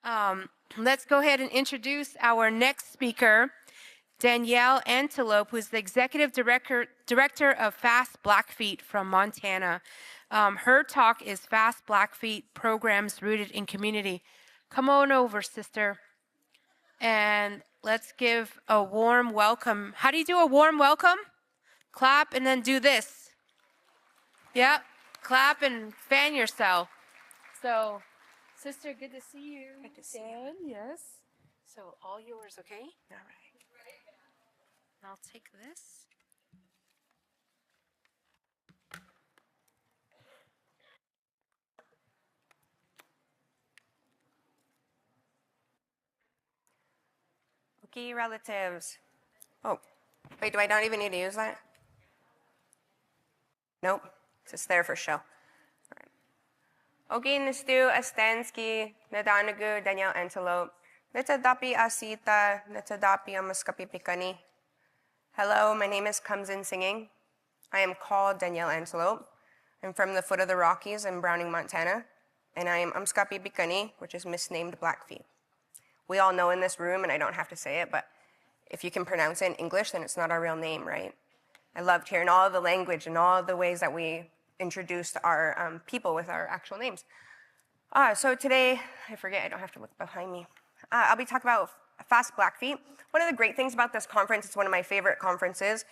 Let's go ahead and introduce our next speaker, Danielle Antelope, who's the Executive Director of Fast Blackfeet from Montana. Her talk is Fast Blackfeet Programs Rooted in Community. Come on over, sister. And let's give a warm welcome. How do you do a warm welcome? Clap and then do this. Yep, clap and fan yourself. So, sister, good to see you. Good to see you. Yes. So, all yours, okay? All right. I'll take this. Okay, relatives. Oh, wait, do I not even need to use that? Nope, it's just there for show. All right. Okay, Nistu Astansky, Nadanagu, Danielle Antelope, Nitadapi Asita, Nitadapi Amaskapipikani. Hello, my name is Comes In Singing. I am called Danielle Antelope. I'm from the foot of the Rockies in Browning, Montana, and I am Amskapipikani, which is misnamed Blackfeet. We all know in this room, and I don't have to say it, but if you can pronounce it in English, then it's not our real name, right? I loved hearing all the language and all the ways that we introduced our people with our actual names. So today, I forget, I don't have to look behind me. I'll be talking about Fast Blackfeet. One of the great things about this conference, it's one of my favorite conferences,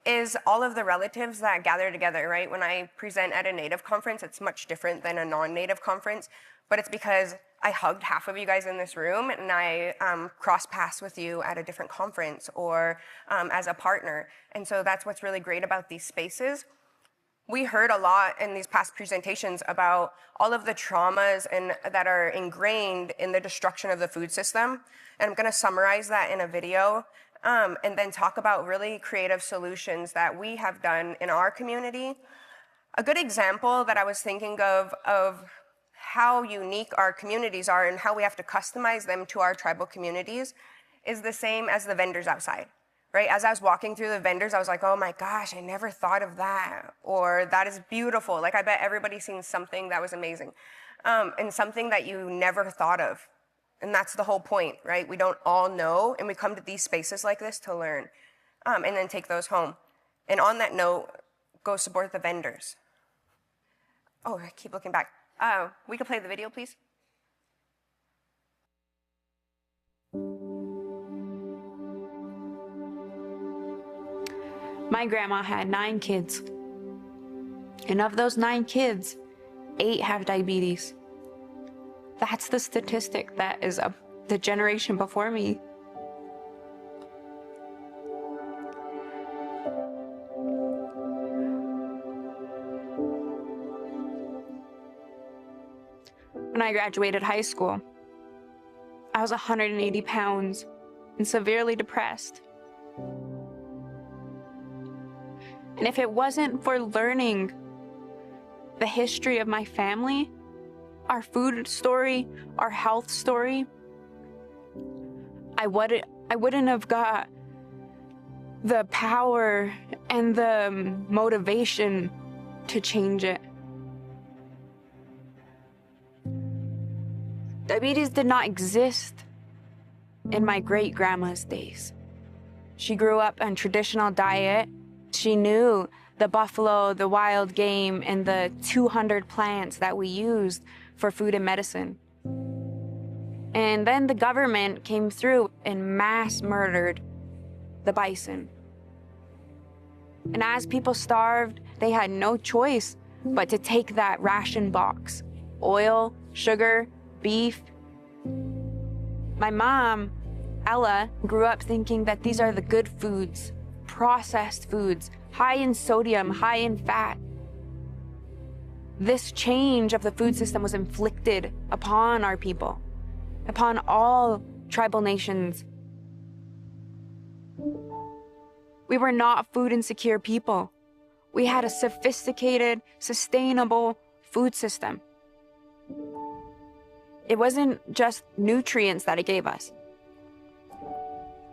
is all of the relatives that gather together, right? When I present at a Native conference, it's much different than a non-Native conference, but it's because I hugged half of you guys in this room and I crossed paths with you at a different conference or as a partner. And so that's what's really great about these spaces. We heard a lot in these past presentations about all of the traumas that are ingrained in the destruction of the food system. And I'm gonna summarize that in a video and then talk about really creative solutions that we have done in our community. A good example that I was thinking of how unique our communities are and how we have to customize them to our tribal communities is the same as the vendors outside, right? As I was walking through the vendors, I was like, oh my gosh, I never thought of that. Or that is beautiful. Like I bet everybody's seen something that was amazing and something that you never thought of. And that's the whole point, right? We don't all know, and we come to these spaces like this to learn and then take those home. And on that note, go support the vendors. Oh, I keep looking back. We could play the video, please. My grandma had 9 kids. And of those 9 kids, 8 have diabetes. That's the statistic that is of the generation before me. When I graduated high school, I was 180 pounds and severely depressed. And if it wasn't for learning the history of my family, our food story, our health story, I wouldn't have got the power and the motivation to change it. Diabetes did not exist in my great-grandma's days. She grew up on traditional diet. She knew the buffalo, the wild game, and the 200 plants that we used for food and medicine. And then the government came through and mass murdered the bison. And as people starved, they had no choice but to take that ration box, oil, sugar, beef. My mom, Ella, grew up thinking that these are the good foods, processed foods, high in sodium, high in fat. This change of the food system was inflicted upon our people, upon all tribal nations. We were not food insecure people. We had a sophisticated, sustainable food system. It wasn't just nutrients that it gave us.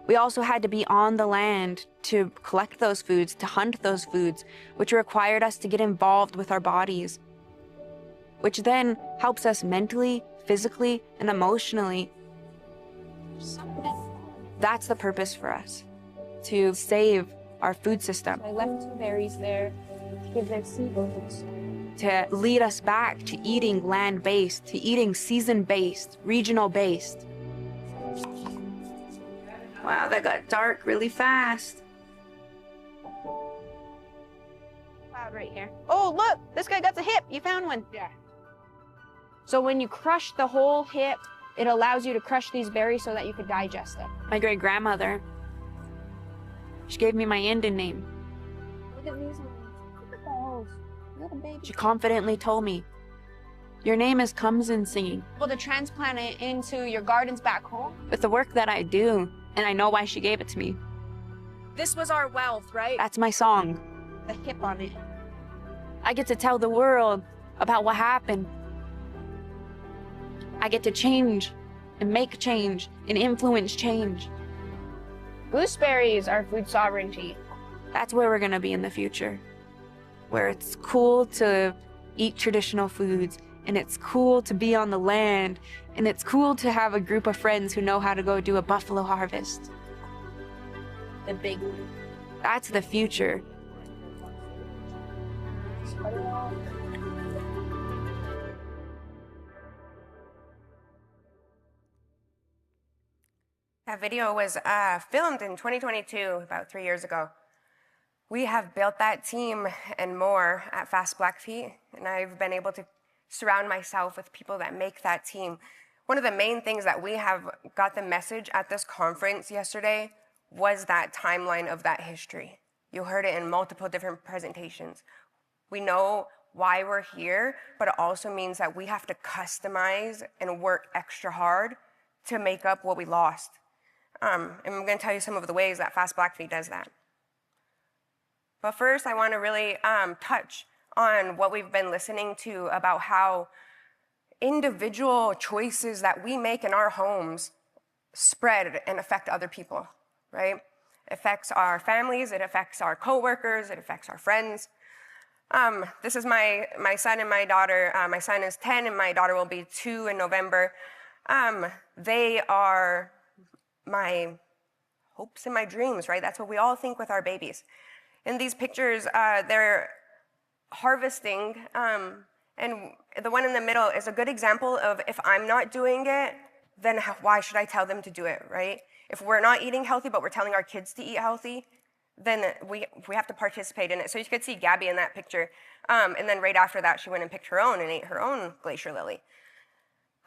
We also had to be on the land to collect those foods, to hunt those foods, which required us to get involved with our bodies. which then helps us mentally, physically, and emotionally. That's the purpose for us, to save our food system. I left 2 berries there to give their seedlings. To lead us back to eating land-based, to eating season-based, regional-based. Wow, that got dark really fast. Cloud right here. Oh, look, this guy got the hip. You found one. Yeah. So when you crush the whole hip, it allows you to crush these berries so that you could digest them. My great-grandmother, she gave me my Indian name. Look at these ones. Look at those. Little baby. She confidently told me, your name is comes in singing. Able to transplant it into your gardens back home. With the work that I do, and I know why she gave it to me. This was our wealth, right? That's my song. The hip on it. I get to tell the world about what happened. I get to change and make change and influence change. Gooseberries are food sovereignty. That's where we're gonna be in the future. Where it's cool to eat traditional foods, and it's cool to be on the land, and it's cool to have a group of friends who know how to go do a buffalo harvest. The big one. That's the future. That video was filmed in 2022, about 3 years ago. We have built that team and more at Fast Blackfeet, and I've been able to surround myself with people that make that team. One of the main things that we have got the message at this conference yesterday was that timeline of that history. You heard it in multiple different presentations. We know why we're here, but it also means that we have to customize and work extra hard to make up what we lost. And I'm going to tell you some of the ways that Fast Blackfeet does that. But first, I want to really touch on what we've been listening to about how individual choices that we make in our homes spread and affect other people, right? It affects our families, it affects our coworkers, it affects our friends. This is my son and my daughter. My son is 10 and my daughter will be 2 in November. They are my hopes and my dreams, right? That's what we all think with our babies. In these pictures, they're harvesting, and the one in the middle is a good example of if I'm not doing it, then why should I tell them to do it, right? If we're not eating healthy, but we're telling our kids to eat healthy, then we have to participate in it. So you could see Gabby in that picture. And then right after that, she went and picked her own and ate her own glacier lily.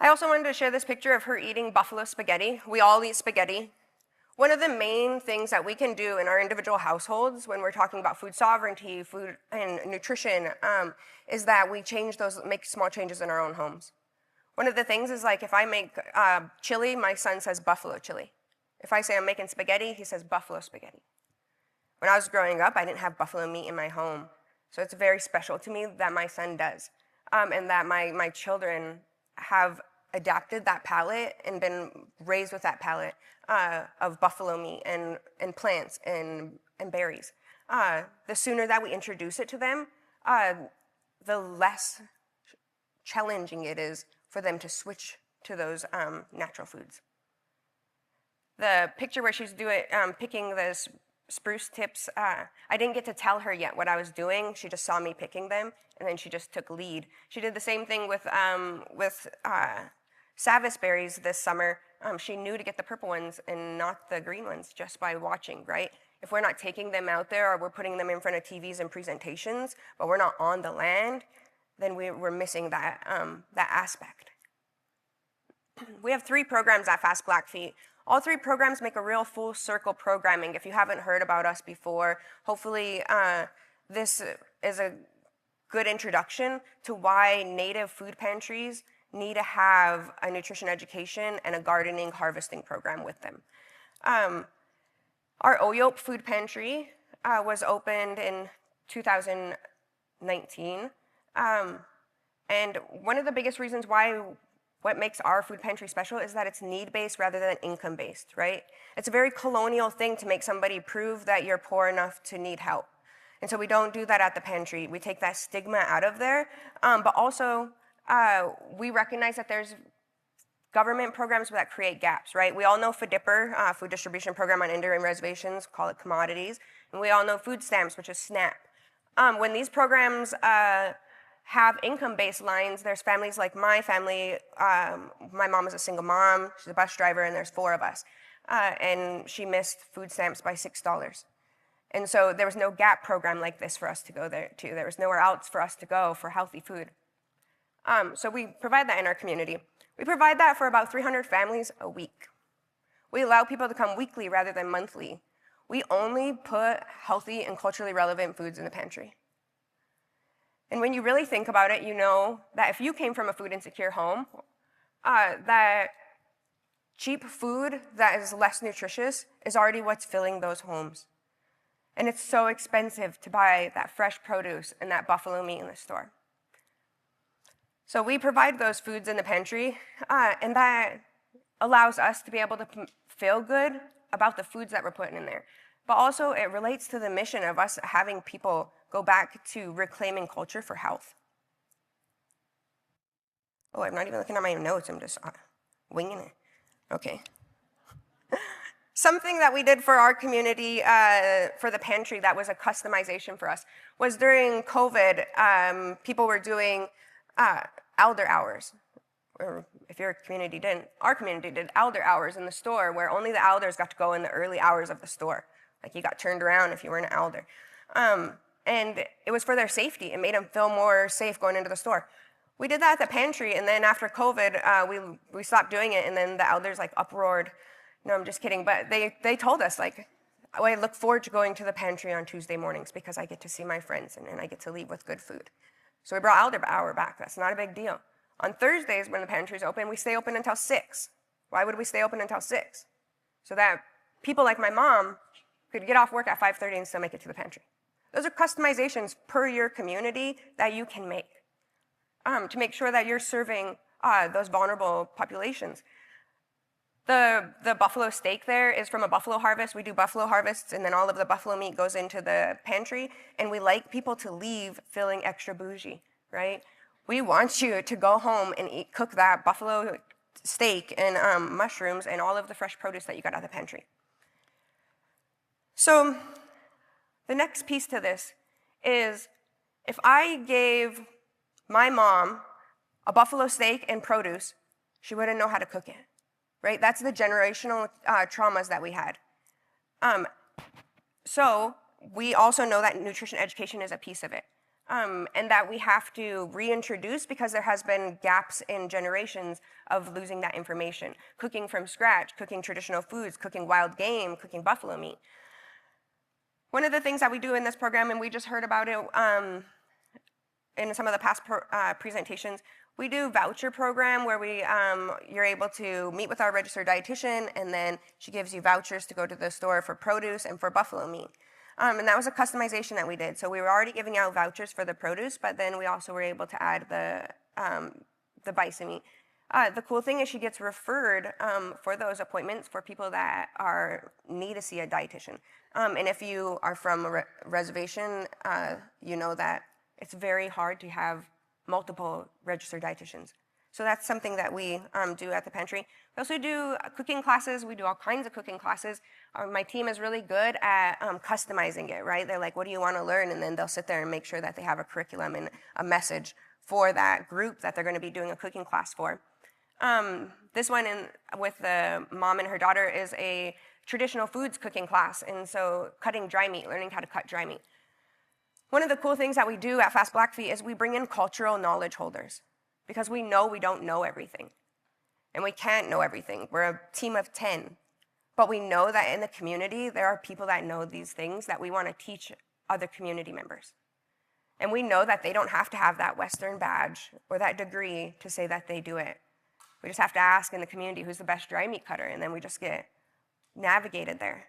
I also wanted to share this picture of her eating buffalo spaghetti. We all eat spaghetti. One of the main things that we can do in our individual households when we're talking about food sovereignty, food and nutrition, is that we make small changes in our own homes. One of the things is like if I make chili, my son says buffalo chili. If I say I'm making spaghetti, he says buffalo spaghetti. When I was growing up, I didn't have buffalo meat in my home. So it's very special to me that my son does, and that my children have adapted that palate and been raised with that palate of buffalo meat and plants and berries. The sooner that we introduce it to them, the less challenging it is for them to switch to those natural foods. The picture where she's picking the spruce tips, I didn't get to tell her yet what I was doing. She just saw me picking them, and then she just took lead. She did the same thing with Savis berries this summer. She knew to get the purple ones and not the green ones just by watching, right? If we're not taking them out there or we're putting them in front of TVs and presentations, but we're not on the land, then we're missing that aspect. We have 3 programs at Fast Blackfeet. All 3 programs make a real full circle programming. If you haven't heard about us before, hopefully this is a good introduction to why Native food pantries need to have a nutrition education and a gardening harvesting program with them. Our Oyope food pantry was opened in 2019. And one of the biggest reasons what makes our food pantry special is that it's need-based rather than income-based, right? It's a very colonial thing to make somebody prove that you're poor enough to need help. And so we don't do that at the pantry. We take that stigma out of there, but also we recognize that there's government programs that create gaps, right? We all know FDIPR, Food Distribution Program on Indian Reservations, call it commodities, and we all know food stamps, which is SNAP. When these programs have income-based lines, there's families like my family. My mom is a single mom, she's a bus driver, and there's 4 of us. And she missed food stamps by $6. And so there was no GAP program like this for us to go there to. There was nowhere else for us to go for healthy food. So we provide that in our community. We provide that for about 300 families a week. We allow people to come weekly rather than monthly. We only put healthy and culturally relevant foods in the pantry. And when you really think about it, you know that if you came from a food insecure home, that cheap food that is less nutritious is already what's filling those homes. And it's so expensive to buy that fresh produce and that buffalo meat in the store. So we provide those foods in the pantry, and that allows us to be able to feel good about the foods that we're putting in there. But also it relates to the mission of us having people go back to reclaiming culture for health. Oh, I'm not even looking at my notes, I'm just winging it. Okay. Something that we did for our community, for the pantry, that was a customization for us, was during COVID, people were doing elder hours. Or if your community didn't, our community did elder hours in the store where only the elders got to go in the early hours of the store. Like you got turned around if you weren't an elder. And it was for their safety. It made them feel more safe going into the store. We did that at the pantry, and then after COVID, we stopped doing it, and then the elders like uproared. No, I'm just kidding, but they told us, like, I look forward to going to the pantry on Tuesday mornings because I get to see my friends and I get to leave with good food. So we brought elder hour back. That's not a big deal. On Thursdays, when the pantry's open, we stay open until 6. Why would we stay open until 6? So that people like my mom could get off work at 5:30 and still make it to the pantry. Those are customizations per your community that you can make to make sure that you're serving those vulnerable populations. The buffalo steak there is from a buffalo harvest. We do buffalo harvests, and then all of the buffalo meat goes into the pantry, and we like people to leave feeling extra bougie, right? We want you to go home and cook that buffalo steak and mushrooms and all of the fresh produce that you got out of the pantry. So the next piece to this is if I gave my mom a buffalo steak and produce, she wouldn't know how to cook it, right? That's the generational traumas that we had. So we also know that nutrition education is a piece of it, and that we have to reintroduce because there has been gaps in generations of losing that information. Cooking from scratch, cooking traditional foods, cooking wild game, cooking buffalo meat. One of the things that we do in this program, and we just heard about it in some of the past presentations, we do voucher program where you're able to meet with our registered dietitian, and then she gives you vouchers to go to the store for produce and for buffalo meat. And that was a customization that we did. So we were already giving out vouchers for the produce, but then we also were able to add the bison meat. The cool thing is she gets referred for those appointments for people that need to see a dietitian. And if you are from a reservation, you know that it's very hard to have multiple registered dietitians. So that's something that we do at the pantry. We also do cooking classes. We do all kinds of cooking classes. My team is really good at customizing it, right? They're like, what do you want to learn? And then they'll sit there and make sure that they have a curriculum and a message for that group that they're going to be doing a cooking class for. This one with the mom and her daughter is a traditional foods cooking class. And so cutting dry meat, learning how to cut dry meat. One of the cool things that we do at Fast Blackfeet is we bring in cultural knowledge holders because we know we don't know everything. And we can't know everything. We're a team of 10. But we know that in the community, there are people that know these things that we want to teach other community members. And we know that they don't have to have that Western badge or that degree to say that they do it. We just have to ask in the community who's the best dry meat cutter, and then we just get navigated there.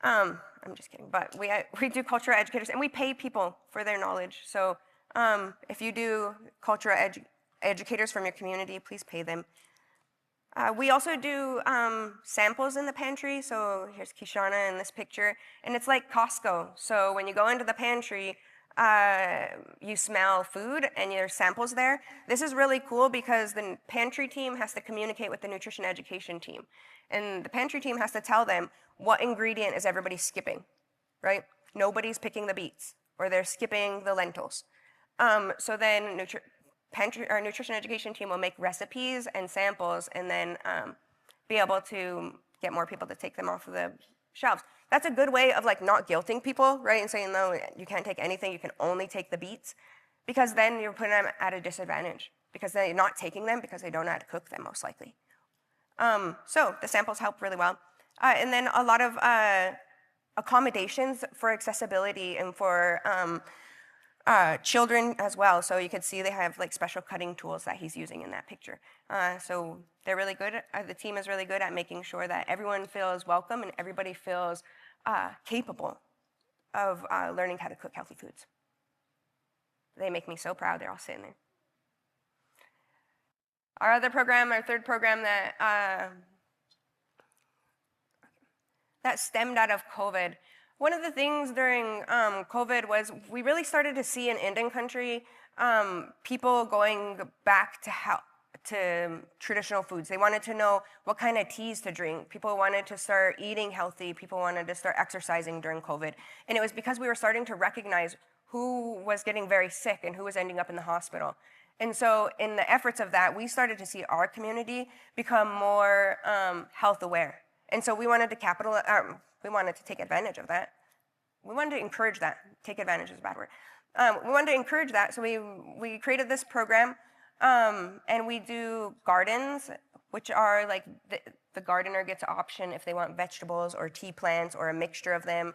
I'm just kidding, but we do cultural educators, and we pay people for their knowledge. So if you do cultural educators from your community, please pay them. We also do samples in the pantry. So here's Kishana in this picture, and it's like Costco. So when you go into the pantry, you smell food and there's samples there. This is really cool because the pantry team has to communicate with the nutrition education team. And the pantry team has to tell them what ingredient is everybody skipping, right? Nobody's picking the beets or they're skipping the lentils. So then our nutrition education team will make recipes and samples and then be able to get more people to take them off of the shelves. That's a good way of like not guilting people, right? And saying, no, you can't take anything, you can only take the beets. Because then you're putting them at a disadvantage because they're not taking them because they don't know how to cook them most likely. So the samples help really well. And then a lot of accommodations for accessibility and for children as well. So you can see they have like special cutting tools that he's using in that picture. So they're really good. The team is really good at making sure that everyone feels welcome and everybody feels capable of learning how to cook healthy foods. They make me so proud. They're all sitting there. Our other program, our third program that stemmed out of COVID. One of the things during COVID was we really started to see in Indian country people going back to traditional foods. They wanted to know what kind of teas to drink. People wanted to start eating healthy. People wanted to start exercising during COVID. And it was because we were starting to recognize who was getting very sick and who was ending up in the hospital. And so in the efforts of that, we started to see our community become more health aware. And so we wanted to we wanted to take advantage of that. We wanted to encourage that. Take advantage is a bad word. We wanted to encourage that, so we created this program, and we do gardens, which are like the gardener gets an option if they want vegetables or tea plants or a mixture of them.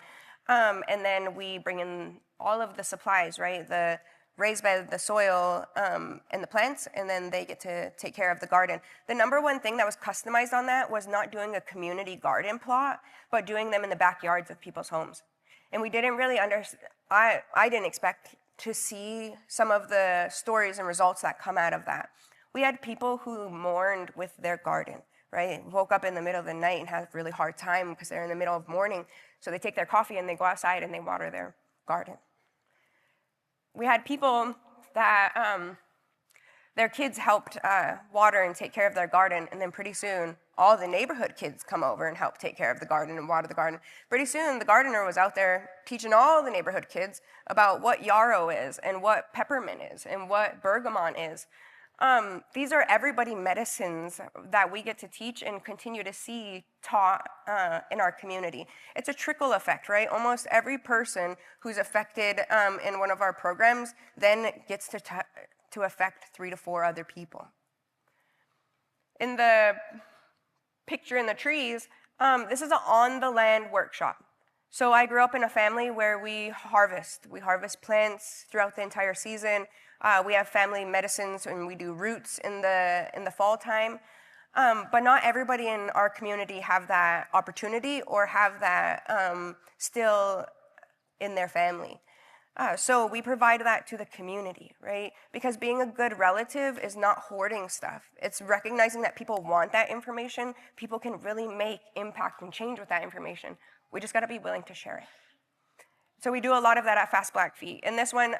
And then we bring in all of the supplies, right? The raised bed, the soil, and the plants, and then they get to take care of the garden. The number one thing that was customized on that was not doing a community garden plot, but doing them in the backyards of people's homes. And we didn't really understand, I didn't expect to see some of the stories and results that come out of that. We had people who mourned with their garden, right? Woke up in the middle of the night and had a really hard time because they're in the middle of mourning. So they take their coffee and they go outside and they water their garden. We had people that their kids helped water and take care of their garden, and then pretty soon all the neighborhood kids come over and help take care of the garden and water the garden. Pretty soon the gardener was out there teaching all the neighborhood kids about what yarrow is and what peppermint is and what bergamot is. These are everybody medicines that we get to teach and continue to see taught in our community. It's a trickle effect, right? Almost every person who's affected in one of our programs then gets to affect 3 to 4 other people. In the picture in the trees, this is an on-the-land workshop. So I grew up in a family where we harvest. We harvest plants throughout the entire season. We have family medicines and we do roots in the fall time. But not everybody in our community have that opportunity or have that still in their family. So we provide that to the community, right? Because being a good relative is not hoarding stuff. It's recognizing that people want that information. People can really make impact and change with that information. We just gotta be willing to share it. So we do a lot of that at Fast Blackfeet. And this one,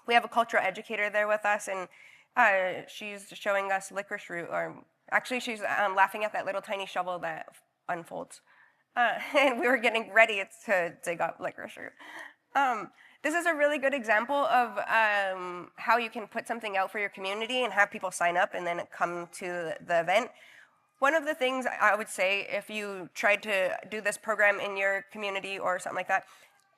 we have a cultural educator there with us, and she's showing us licorice root, or actually she's laughing at that little tiny shovel that unfolds. And we were getting ready to dig up licorice root. This is a really good example of how you can put something out for your community and have people sign up and then come to the event. One of the things I would say if you tried to do this program in your community or something like that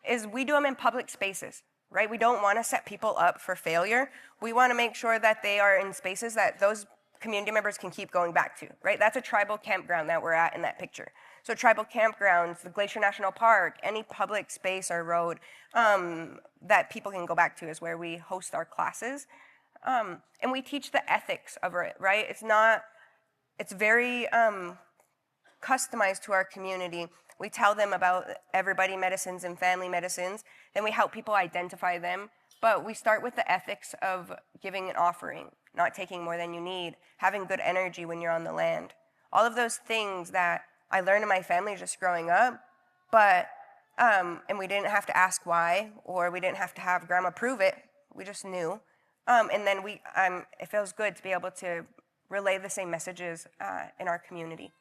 is we do them in public spaces, right? We don't want to set people up for failure. We want to make sure that they are in spaces that those community members can keep going back to, right? That's a tribal campground that we're at in that picture. So tribal campgrounds, the Glacier National Park, any public space or road that people can go back to is where we host our classes. And we teach the ethics of it, right? It's very customized to our community. We tell them about everybody medicines and family medicines, then we help people identify them. But we start with the ethics of giving an offering, not taking more than you need, having good energy when you're on the land. All of those things that I learned in my family just growing up, but And we didn't have to ask why, or we didn't have to have grandma prove it. We just knew. And then it feels good to be able to relay the same messages in our community.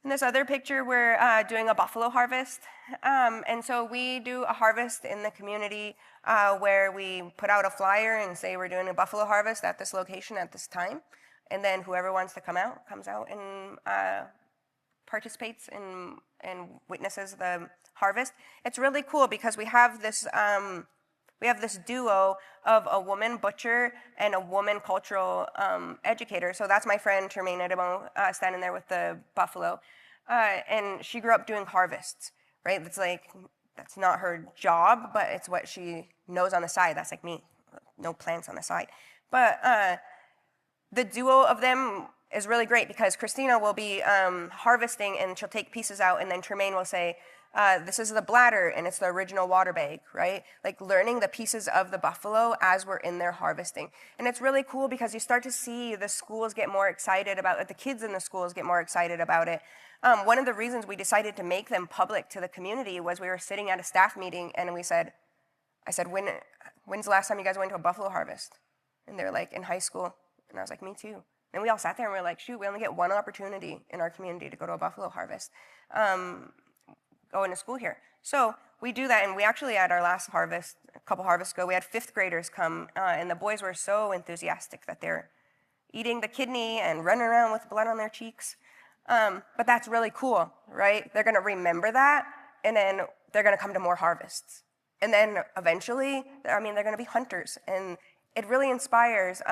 In this other picture, we're doing a buffalo harvest. And so we do a harvest in the community where we put out a flyer and say we're doing a buffalo harvest at this location at this time. And then whoever wants to come out, comes out and participates and witnesses the harvest. It's really cool because we have this duo of a woman butcher and a woman cultural educator. So that's my friend Tremaine Edemo standing there with the buffalo. And she grew up doing harvests, right? That's not her job, but it's what she knows on the side. That's like me, no plants on the side. But the duo of them is really great because Christina will be harvesting and she'll take pieces out, and then Tremaine will say, this is the bladder and it's the original water bag, right? Like learning the pieces of the buffalo as we're in there harvesting. And it's really cool because you start to see the schools get more excited about it, the kids in the schools get more excited about it. One of the reasons we decided to make them public to the community was we were sitting at a staff meeting and I said, when's the last time you guys went to a buffalo harvest? And they're like, in high school. And I was like, me too. And we all sat there and we were like, shoot, we only get one opportunity in our community to go to a buffalo harvest. Go into school here. So we do that, and we actually at our last harvest, a couple harvests ago, we had 5th graders come, and the boys were so enthusiastic that they're eating the kidney and running around with blood on their cheeks. But that's really cool, right? They're gonna remember that, and then they're gonna come to more harvests. And then eventually, they're gonna be hunters, and it really inspires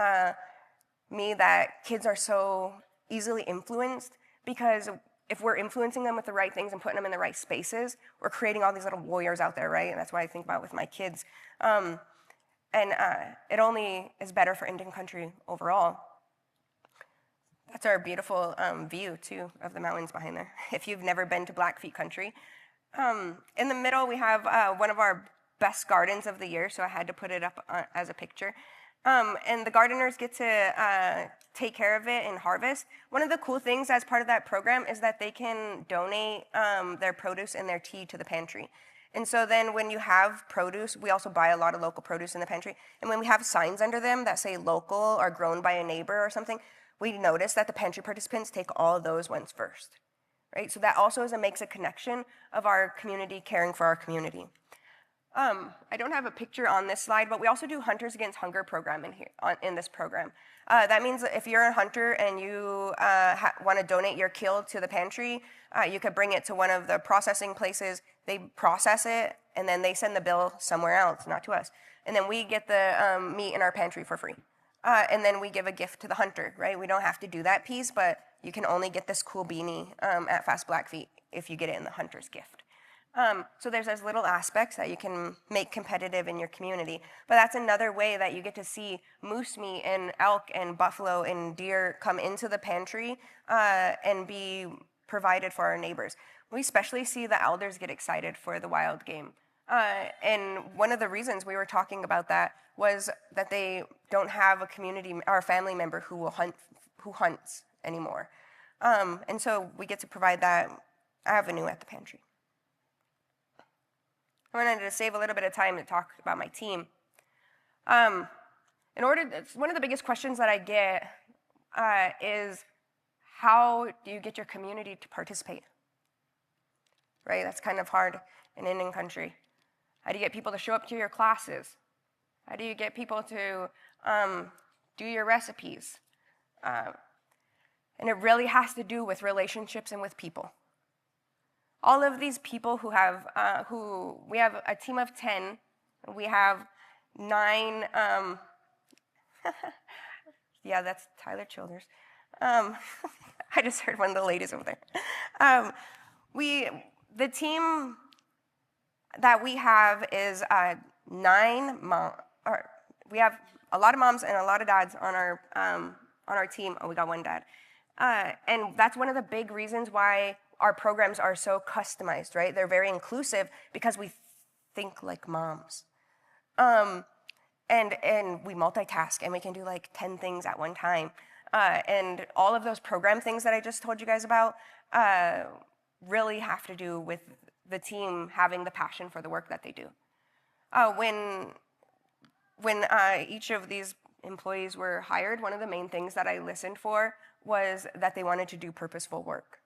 me that kids are so easily influenced, because if we're influencing them with the right things and putting them in the right spaces, we're creating all these little warriors out there, right? And that's what I think about with my kids. And it only is better for Indian country overall. That's our beautiful view, too, of the mountains behind there, if you've never been to Blackfeet country. In the middle, we have one of our best gardens of the year, so I had to put it up as a picture. And the gardeners get to take care of it and harvest. One of the cool things as part of that program is that they can donate their produce and their tea to the pantry. And so then when you have produce, we also buy a lot of local produce in the pantry. And when we have signs under them that say local or grown by a neighbor or something, we notice that the pantry participants take all of those ones first, right? So that also makes a connection of our community caring for our community. I don't have a picture on this slide, but we also do Hunters Against Hunger program in this program. That means that if you're a hunter and you want to donate your kill to the pantry, you could bring it to one of the processing places. They process it, and then they send the bill somewhere else, not to us. And then we get the meat in our pantry for free. And then we give a gift to the hunter, right? We don't have to do that piece, but you can only get this cool beanie at Fast Blackfeet if you get it in the hunter's gift. So there's those little aspects that you can make competitive in your community. But that's another way that you get to see moose meat and elk and buffalo and deer come into the pantry and be provided for our neighbors. We especially see the elders get excited for the wild game. And one of the reasons we were talking about that was that they don't have a community or a family member who hunts anymore. And so we get to provide that avenue at the pantry. I wanted to save a little bit of time to talk about my team. It's one of the biggest questions that I get is, how do you get your community to participate? Right, that's kind of hard in Indian country. How do you get people to show up to your classes? How do you get people to do your recipes? And it really has to do with relationships and with people. All of these people we have a team of 10, we have 9, yeah, that's Tyler Childers. I just heard one of the ladies over there. The team that we have is 9 moms. We have a lot of moms and a lot of dads on our team. Oh, we got one dad. And that's one of the big reasons why our programs are so customized, right? They're very inclusive because we think like moms. And we multitask, and we can do like 10 things at one time. And all of those program things that I just told you guys about really have to do with the team having the passion for the work that they do. When each of these employees were hired, one of the main things that I listened for was that they wanted to do purposeful work,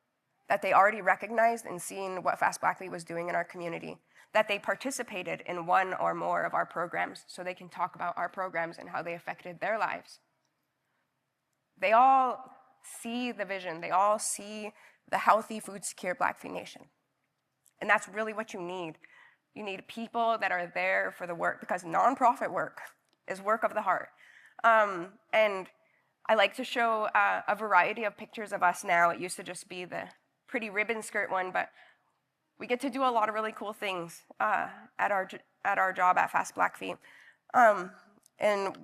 that they already recognized and seen what Fast Blackfeet was doing in our community, that they participated in one or more of our programs so they can talk about our programs and how they affected their lives. They all see the vision. They all see the healthy, food-secure Blackfeet Nation. And that's really what you need. You need people that are there for the work, because nonprofit work is work of the heart. And I like to show a variety of pictures of us now. It used to just be the pretty ribbon skirt one, but we get to do a lot of really cool things at our job at Fast Blackfeet. And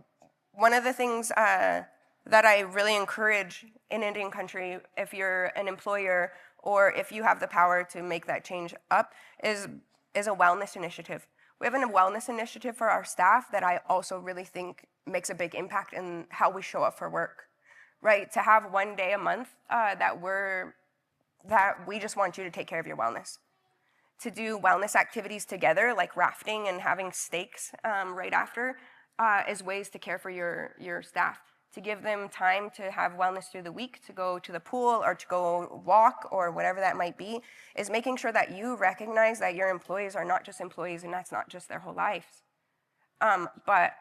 one of the things that I really encourage in Indian country, if you're an employer or if you have the power to make that change up, is a wellness initiative. We have a wellness initiative for our staff that I also really think makes a big impact in how we show up for work, right? To have one day a month that we just want you to take care of your wellness. To do wellness activities together, like rafting and having steaks right after, is ways to care for your staff. To give them time to have wellness through the week, to go to the pool or to go walk or whatever that might be, is making sure that you recognize that your employees are not just employees and that's not just their whole lives. But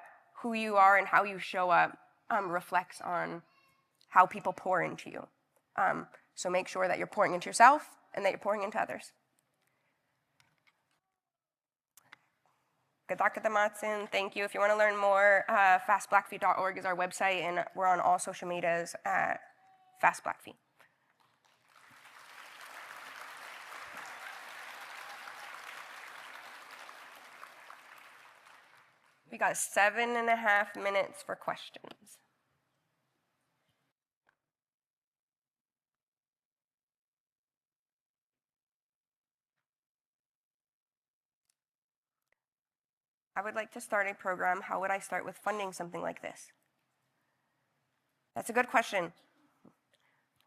who you are and how you show up reflects on how people pour into you. So make sure that you're pouring into yourself and that you're pouring into others. Thank you. If you want to learn more, fastblackfeet.org is our website, and we're on all social medias at Fast Blackfeet. We got 7.5 minutes for questions. I would like to start a program. How would I start with funding something like this? That's a good question.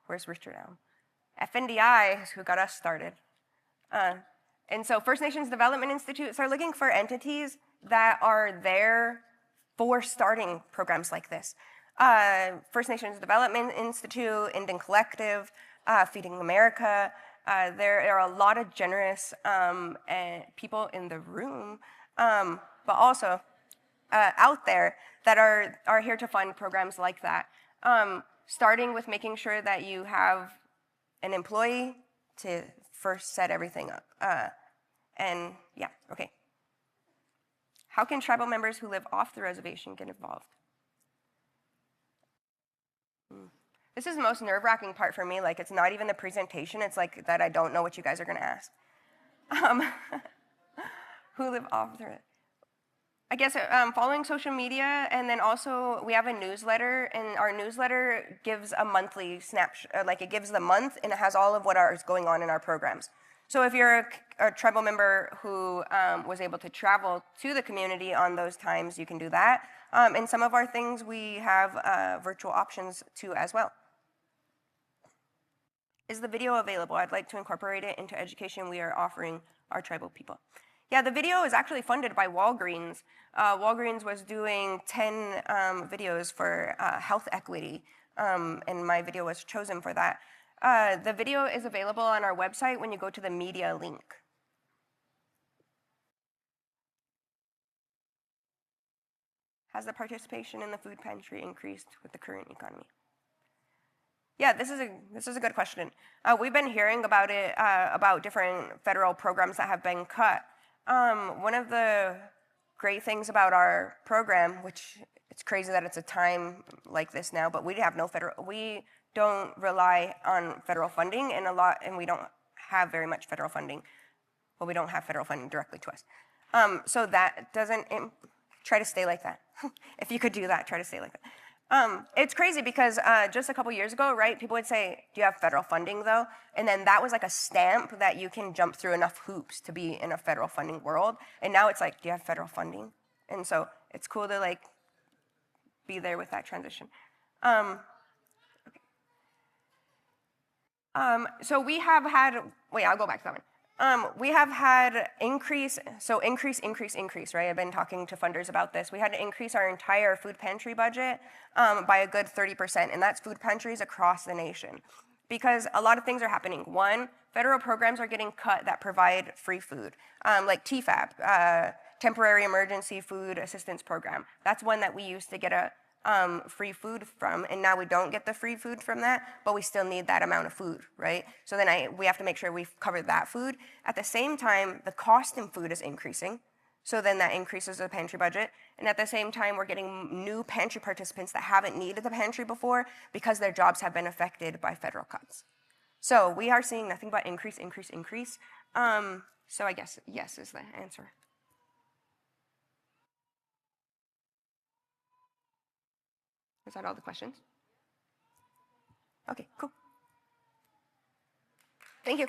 Where's Richard Allen? FNDI is who got us started. And so First Nations Development Institutes are looking for entities that are there for starting programs like this. First Nations Development Institute, Indian Collective, Feeding America. There are a lot of generous people in the room, but also out there that are here to fund programs like that. Starting with making sure that you have an employee to first set everything up. And yeah, okay. How can tribal members who live off the reservation get involved? This is the most nerve-wracking part for me. Like, it's not even the presentation. It's like that I don't know what you guys are going to ask. Who live off the... I guess following social media, and then also we have a newsletter, and our newsletter gives a monthly snapshot, like it gives the month, and it has all of what is going on in our programs. So if you're a tribal member who was able to travel to the community on those times, you can do that. And some of our things, we have virtual options too as well. Is the video available? I'd like to incorporate it into education we are offering our tribal people. Yeah, the video is actually funded by Walgreens. Walgreens was doing 10 videos for health equity, and my video was chosen for that. The video is available on our website when you go to the media link. Has the participation in the food pantry increased with the current economy? Yeah, this is a good question. We've been hearing about it, about different federal programs that have been cut. One of the great things about our program, which it's crazy that it's a time like this now, but we don't rely on federal funding and we don't have very much federal funding. Well, we don't have federal funding directly to us. So that doesn't, try to stay like that. If you could do that, try to stay like that. It's crazy because just a couple years ago, right, people would say, do you have federal funding though? And then that was like a stamp that you can jump through enough hoops to be in a federal funding world. And now it's like, do you have federal funding? And so it's cool to like be there with that transition. So we have had, wait, I'll go back to that one. We have had increase, right? I've been talking to funders about this. We had to increase our entire food pantry budget by a good 30%, and that's food pantries across the nation. Because a lot of things are happening. One, federal programs are getting cut that provide free food, like TFAP, Temporary Emergency Food Assistance Program. That's one that we used to get a free food from, and now we don't get the free food from that, but we still need that amount of food, right? So then we have to make sure we've covered that food. At the same time, the cost in food is increasing, so then that increases the pantry budget. And at the same time, we're getting new pantry participants that haven't needed the pantry before because their jobs have been affected by federal cuts. So we are seeing nothing but increase. So I guess yes is the answer. Is that all the questions? Okay, cool. Thank you.